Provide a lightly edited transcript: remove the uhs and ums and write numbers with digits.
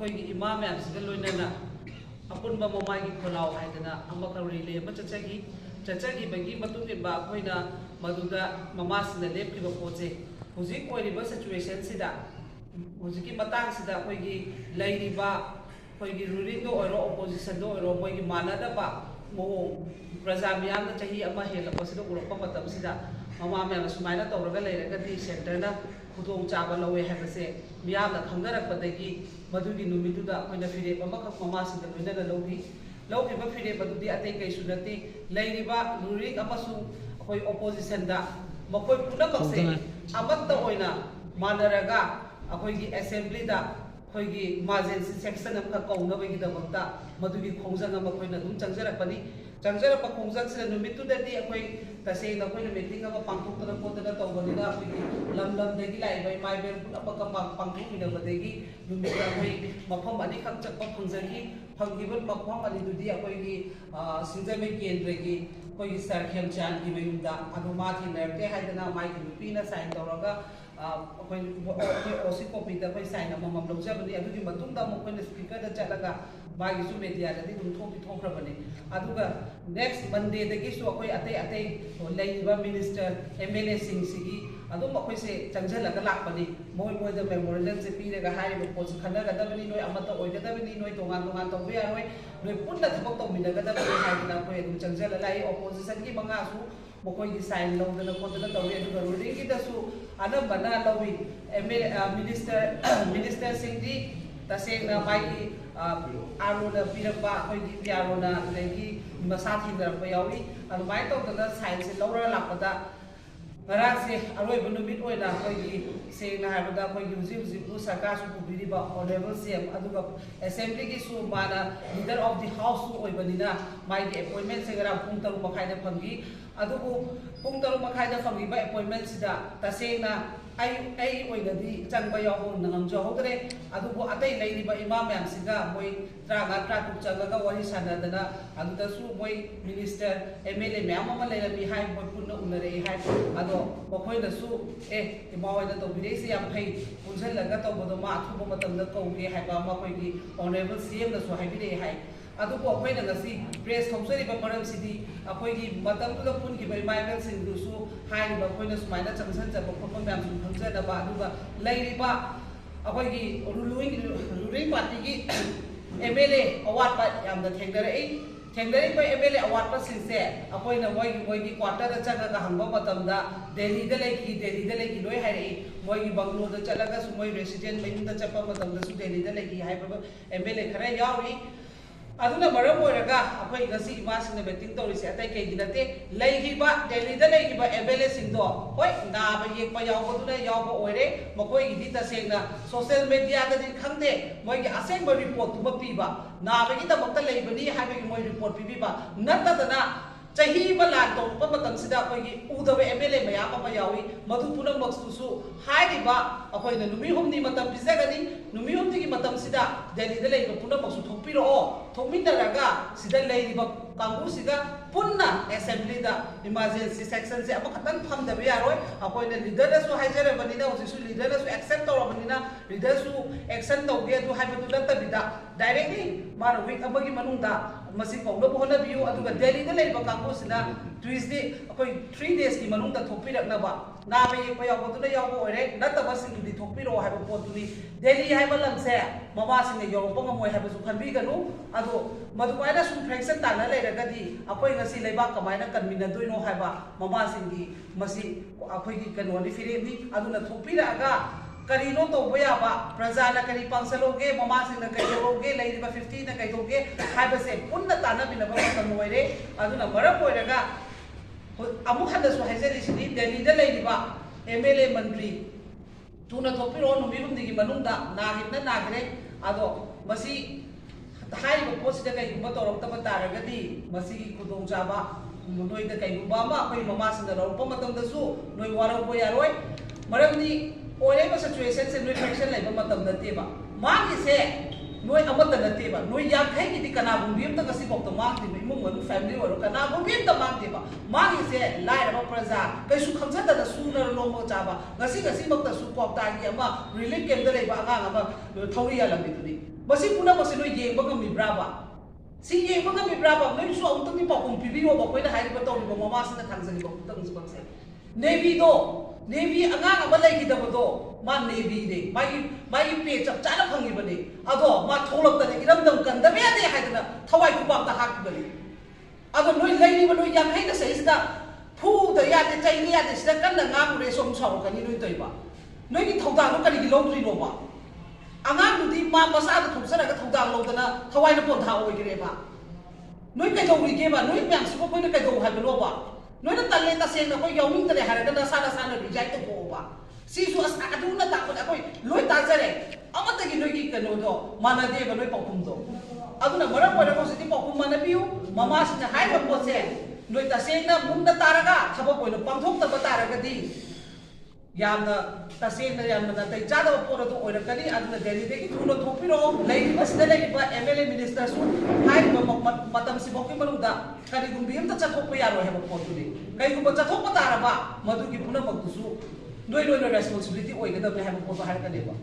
ꯑꯩꯈꯣꯏꯒꯤ ꯏꯃꯥ ꯃꯌꯥꯝꯁꯤꯒ ꯂꯣꯏꯅꯅ ꯑꯄꯨꯟꯕ ꯃꯃꯥꯒꯤ ꯈꯣꯜꯂꯥꯎ ꯍꯥꯏꯗꯅ ꯑꯃꯈꯛ ꯔꯤꯂꯦ ꯑꯃ ꯆꯠꯆꯈꯤꯕꯒꯤ ꯃꯇꯨꯡ ꯏꯟꯕ ꯑꯩꯈꯣꯏꯅ ꯃꯗꯨꯗ ꯃꯃꯥꯁꯤꯡꯅ ꯂꯦꯞꯈꯤꯕ ꯄꯣꯠꯁꯦ ꯍꯧꯖꯤꯛ ꯑꯣꯏꯔꯤꯕ ꯁꯤꯆꯨꯋꯦꯁꯟꯁꯤꯗ ꯍꯧꯖꯤꯛꯀꯤ ꯃꯇꯥꯡꯁꯤꯗ ꯑꯩꯈꯣꯏꯒꯤ ꯂꯩꯔꯤꯕ ꯑꯩꯈꯣꯏꯒꯤ ꯔꯨꯂꯤꯡꯗ ꯑꯣꯏꯔꯣ ꯑꯣꯄꯣꯖꯤꯁꯟꯗ ꯑꯣꯏꯔꯣ ꯃꯣꯏꯒꯤ ꯃꯥꯟꯅꯗꯕ ꯃꯑꯣꯡ प्रजा मियाम चही हेल्लपसीद उरप ममा मैम सूमायन तौर लेरगदी सेंटर खुदों चाब लवे है मियाम खंगरपदी मधुद फिरेप ममा लोनना लौगी लौब फिरेप अतई कई नती रूरिंग अखोई ओपोजिशन मखोई पुनमसे मानरगा अखोई असेंबली अखोई माजेंसी सेक्शन कौनबगीदमक्ता मधुगी खोंजंग चंजरपनी चंजरप खोंजंग नुमितुददी अखोई तसेंग अखोई मीटिंग पांथोक्तना खोतना तौबनिना अखोई लमलमदगी लाइबा इमाइबेल पुनपक पांथोकिनबदगी नुमित अखोई मफम अनि खक चक्प फंजगी फंगिबन मफम अनिदुदी अखोई सिंजमे केंद्रगी अखोई सर खेमचांद की मयुमदा अनु मा थिनरते हाइदना माइक नुपीना साइन तौरगा ओसी कॉपी साइन अमम लौजबनी स्पीकर चलगा मागी मीडिया थोख्रबने नेक्स्ट मंडे अतई अतई मिनिस्टर MLA से चंजलग लापनी मोद मेमोरियल से पीरगा पोट खनगदबनी नोई ओगदबनी नोई तोान तोान तब यारोई नोई पुनः थबक तौमिनगदबनी चंजल लाई ओपोजिशन की मंगासू मखोई साइन लौदना खोदना तौरी रूलिंग अनबना लौई मिनिस्टर सिंह तसेंगना मागी आरोना पीरपा अखोई प्यारोना लगी मसा थिंदरप यावी अदुमाय तौदना साइन से लौरा लापदा ngaraang se aroiba numit oina akhoi sengna haibada akhoi huji sarkar su pubiriba honorable CM aduga assembly ki su mana leader of the house su oibanina mai ki appointment se gara pung taru makhai da phangi adugu pung taru makhai da phangi ba appointment sida tasengna ai oinadi changba yawo nangam jahudre adugu atai leiriba imam yam siga moi traga tratuk chagaga wari sanadana aduda su moi minister MLA myam ama leirami hai moi punna unare hai ado मखोइना सु इमावैना तौबिरेसे याम फै पुनसलगा तौबदो मा अथुबो मतमदा कौगे हाइबा मखोइगी ऑनरेबल CM नसु हाइबिरे हाइ अदुबो अखोइना ngasi प्रेस खौसरिबा मरमसिदी अखोइगी मतमदुदा पुनगिबा इमाइबल सिंगदुसु हाइबा अखोइना सुमाइना चंगसन जब खपम म्याम सु खंजदबा अदुगा लैरिबा अखोइगी रूलिंग पार्टी की MLA अवार्ड पा यामदा थेंगदरे थेंगदरिबा MLA अवार्ड पा सिंसे अखोइना मोइगी क्वार्टर चंगा हंगबा मतमदा दिल्ली लेगी लोई हाइरई मोइगी बंगलोर चलगा सु मोइ रेसिडेंट मयुंदा चपा मतमदा सु दिल्ली लेगी हाइबा MLA खरा यावरी अदुना मरम ओइरगा अखोइ गसी इमासिंग मीटिंग तौरिसे अतै केगी नते लेगिबा दिल्ली लेगिबा MLA सिंदो होय नाबा येकपा यावबदुना यावबा ओइरे मखोइगी तसेंगना सोशल मीडिया दि खंगदे मोइगी असेंबा रिपोर्ट तुबा पीबा नाबगी तबक्ता लेबनी हाइबगी मोइ रिपोर्ट पीबीबा नतदना चाही लान तौप उदब MLA मैम मधु पुनमसु अखोना नुमी हुमनी पीजगनी नुमी हुमनी दिल्ली पुनमसु थोपीरो थोमीनरगा कांगूसीगा पुन्ना असेंबली इमरजेंसी सेक्शन से खतन फमदब यारोय अखोना लीडरसु हाइजरबनिना हजिसु लीडरसु एक्सेप्ट तौरबनिना लीडरसु एक्शन तौगे अदु हाइबदु नतबिदा डायरेक्टली मार वीक अमगी मनुंदा मसी कौनब होनबियु अदुगा दिल्ली लेबा कांगूसिना ट्यूसडे अखोई 3 days की मनुंदा थोपीरकनबा नाबे येकपा यावबदुना यावबो ओइरे नतबसिंगदि थोपीरो हाइबा पोतुनी दिल्ली हाइबा लमसे ममासिंगने यौरप ngमोय हाइबसु खनबिगनु अदो मदुमाइना सुम फ्रैक्शन ताना लेरगदी अखोई ngasi लेबा कमाइना कन्मिनदोइनो हाइबा ममासिंगी मसी अखोइगी कनोनि फिरेमनी अदुना थोपीरागा करीनो तौबा याबा प्रजाना करी पांसलोगे ममासिंगना कइरोगे लेरिबा 50 ना कइरोगे हाइबसे पुन्ना तानाबिनबा मतम ओइरे अदुना मरम ओइरगा अमुक हदसु हाइजरिसिनी दिल्ली लेरिबा MLA मंत्री तुना थोपीरो नुमी हुमदिगी मनुंदा नागिना नागरे अदो मसी हाइबा पोस्टदा कइगुबा तौरक्तबा तारगदी मसीगी खुदोंग जाबा नोइदा कइगुबा मा अखोइ ममासिंगना रौपा मतमदसु नोइ वारौबो यारोय मरमनी ओरेबा सिचुएशन से नोइ फ्रैक्शन लेबा मतम नतेबा मागी से नोइ अमत नतेबा नोइ याखै गिदि कनाबु बिमता गसी बोक्तो मागदिबा इमुंग मनु फैमिली ओरो कनाबु बिमता मागदिबा मागी से लाइरबा प्रजा कैसु खंजदा सु ꯁꯨꯅꯔ ꯅꯣꯡꯃ ꯆꯥꯕ ngasi ꯃꯛꯇꯁꯨ ꯀ꯭ꯋꯥꯛꯇꯥꯒꯤ ꯑꯃ ꯔꯤꯂꯤꯐ ꯀꯦꯝꯞꯇ ꯂꯩꯕ ꯑꯉꯥꯡ ꯑꯃ ꯊꯧꯔꯤ ꯌꯥꯜꯂꯝꯃꯤꯗꯨꯅꯤ ꯃꯁꯤ ꯄꯨꯝꯅꯃꯛꯁꯦ ꯅꯣꯏ ꯌꯦꯡꯕ ꯉꯝꯃꯤꯕ꯭ꯔꯥꯕ ꯁꯤ ꯌꯦꯡꯕ ꯉꯝꯃꯤꯕ꯭ꯔꯥꯕ ꯅꯣꯏꯁꯨ ꯑꯃꯨꯛꯇꯪꯗꯤ ꯄꯥꯎꯈꯨꯝ ꯄꯤꯕꯤꯌꯣꯕ ꯑꯩꯈꯣꯏꯅ ꯍꯥꯏꯔꯤꯕ ꯇꯧꯔꯤꯕ ꯃꯃꯥꯁꯤꯅ ꯊꯥꯡꯖꯔꯤꯕ ꯈꯨꯇꯪꯁꯤꯃꯛꯁꯦ ꯅꯦꯚꯤꯗꯣ ꯅꯦꯚꯤ ꯑꯉꯥꯡ ꯑꯃ ꯂꯩꯈꯤꯗꯕꯗꯣ ꯃꯥ ꯅꯦꯚꯤꯅꯦ मागी पे चप चाना फंगिबने अदो मा थोलक्तने इरमदम कंदबे यादे हाइदना थवाई कुपाक्ता हाकबने अदो नोई लैरिबा नोई यामैदा सैसिदा फूदा यादे चैनि यादे सिदा कन्ना ngaमुरे सोम सावकनि नोई तैबा नोई की थौदानो करिगि लौद्रिनोबा आंगांदुदि मा मसादा थुसरगा थौदां लौदना थवाइना पोन्था ओइगिरेबा नोई कैदौरिगेबा नोई म्यामसिबो कोइना कैदौ हाइबनोबा नोइना तल्ले तसेंना कोइ याउनिंगतरे हारगना साना साना रिजाइन तोबा सिसु अदुना तापन अकोइ लोइ ताजरे अमतगी नोइगी कनोदो मानदेबा नोइ पाउकुमदो अदुना मरम परे पोसिति पाउकुम मानबियु ममासिना हाइबा पोसे नोइ तसेंना मुंदा तारगा थबक ओइनो पांथोक्तबा तारगदि यामना तसेंना यामना तै चादबा पोरदो ओइरकनि अदुना दिल्लीदगी थुनो थोपिरो लैरिबसिदा लैरिबा एमएलए मिनिस्टर सु हाइबा मतम सिबोकि मनुदा करिगुम्बि अमता चथोकपा यारो हेबा पोतुनि कैगुम्बा चथोकपा तारबा मदुगी पुनमक्तुसु नोइ रेस्पॉन्सिबिलिटी ओइगदबने हाइबा पोतो हाइरकनेबा